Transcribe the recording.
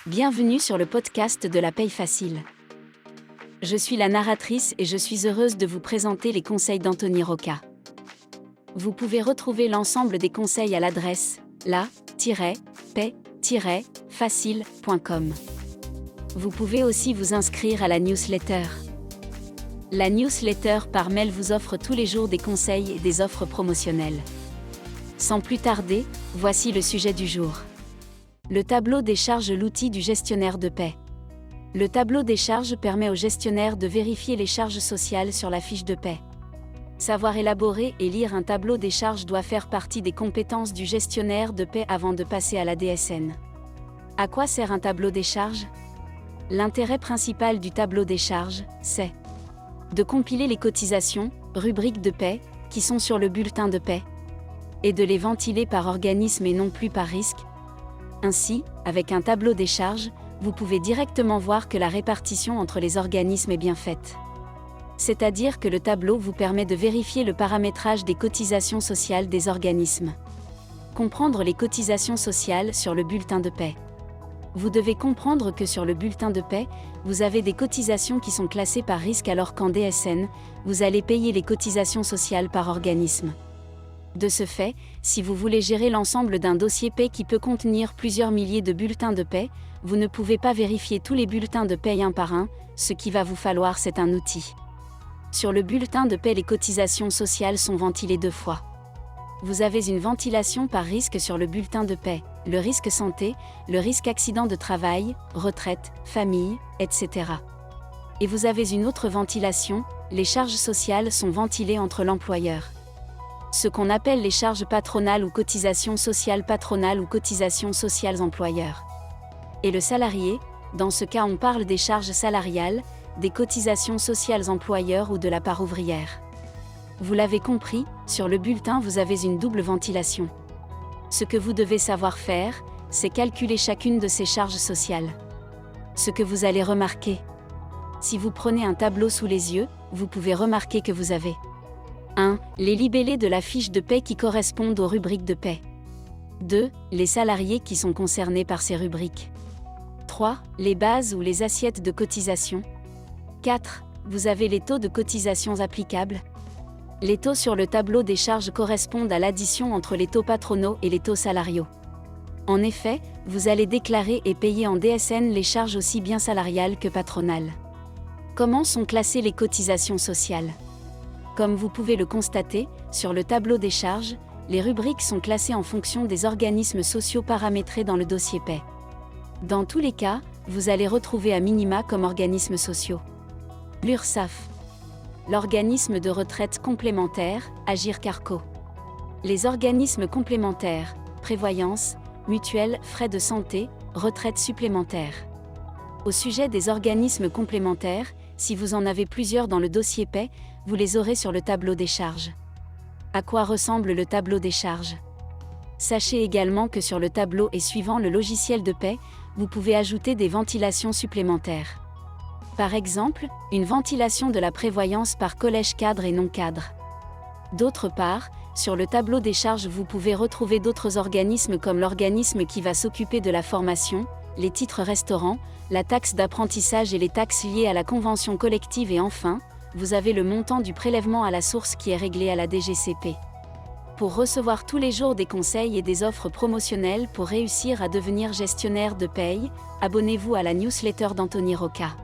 Bienvenue sur le podcast de la paye facile. Je suis la narratrice et je suis heureuse de vous présenter les conseils d'Anthony Rocca. Vous pouvez retrouver l'ensemble des conseils à l'adresse la-paye-facile.com. Vous pouvez aussi vous inscrire à la newsletter. La newsletter par mail vous offre tous les jours des conseils et des offres promotionnelles. Sans plus tarder, voici le sujet du jour. Le tableau des charges, l'outil du gestionnaire de paie. Le tableau des charges permet au gestionnaire de vérifier les charges sociales sur la fiche de paie. Savoir élaborer et lire un tableau des charges doit faire partie des compétences du gestionnaire de paie avant de passer à la DSN. À quoi sert un tableau des charges ? L'intérêt principal du tableau des charges, c'est de compiler les cotisations, rubriques de paie, qui sont sur le bulletin de paie, et de les ventiler par organisme et non plus par risque. Ainsi, avec un tableau des charges, vous pouvez directement voir que la répartition entre les organismes est bien faite. C'est-à-dire que le tableau vous permet de vérifier le paramétrage des cotisations sociales des organismes. Comprendre les cotisations sociales sur le bulletin de paie. Vous devez comprendre que sur le bulletin de paie, vous avez des cotisations qui sont classées par risque alors qu'en DSN, vous allez payer les cotisations sociales par organisme. De ce fait, si vous voulez gérer l'ensemble d'un dossier paie qui peut contenir plusieurs milliers de bulletins de paie, vous ne pouvez pas vérifier tous les bulletins de paie un par un, ce qui va vous falloir c'est un outil. Sur le bulletin de paie, les cotisations sociales sont ventilées 2 fois. Vous avez une ventilation par risque sur le bulletin de paie, le risque santé, le risque accident de travail, retraite, famille, etc. Et vous avez une autre ventilation, les charges sociales sont ventilées entre l'employeur. Ce qu'on appelle les charges patronales ou cotisations sociales patronales ou cotisations sociales employeurs. Et le salarié, dans ce cas on parle des charges salariales, des cotisations sociales employeurs ou de la part ouvrière. Vous l'avez compris, sur le bulletin vous avez une double ventilation. Ce que vous devez savoir faire, c'est calculer chacune de ces charges sociales. Ce que vous allez remarquer. Si vous prenez un tableau sous les yeux, vous pouvez remarquer que vous avez 1. Les libellés de la fiche de paie qui correspondent aux rubriques de paie. 2. Les salariés qui sont concernés par ces rubriques. 3. Les bases ou les assiettes de cotisation. 4. Vous avez les taux de cotisations applicables. Les taux sur le tableau des charges correspondent à l'addition entre les taux patronaux et les taux salariaux. En effet, vous allez déclarer et payer en DSN les charges aussi bien salariales que patronales. Comment sont classées les cotisations sociales ? Comme vous pouvez le constater, sur le tableau des charges, les rubriques sont classées en fonction des organismes sociaux paramétrés dans le dossier paie. Dans tous les cas, vous allez retrouver à minima comme organismes sociaux l'URSSAF, l'organisme de retraite complémentaire, Agir Carco. Les organismes complémentaires, prévoyance, mutuelle, frais de santé, retraite supplémentaire. Au sujet des organismes complémentaires, si vous en avez plusieurs dans le dossier paie, vous les aurez sur le tableau des charges. À quoi ressemble le tableau des charges ? Sachez également que sur le tableau et suivant le logiciel de paie, vous pouvez ajouter des ventilations supplémentaires. Par exemple, une ventilation de la prévoyance par collège cadre et non cadre. D'autre part, sur le tableau des charges vous pouvez retrouver d'autres organismes comme l'organisme qui va s'occuper de la formation, les titres restaurants, la taxe d'apprentissage et les taxes liées à la convention collective et enfin, vous avez le montant du prélèvement à la source qui est réglé à la DGCP. Pour recevoir tous les jours des conseils et des offres promotionnelles pour réussir à devenir gestionnaire de paye, abonnez-vous à la newsletter d'Anthony Rocca.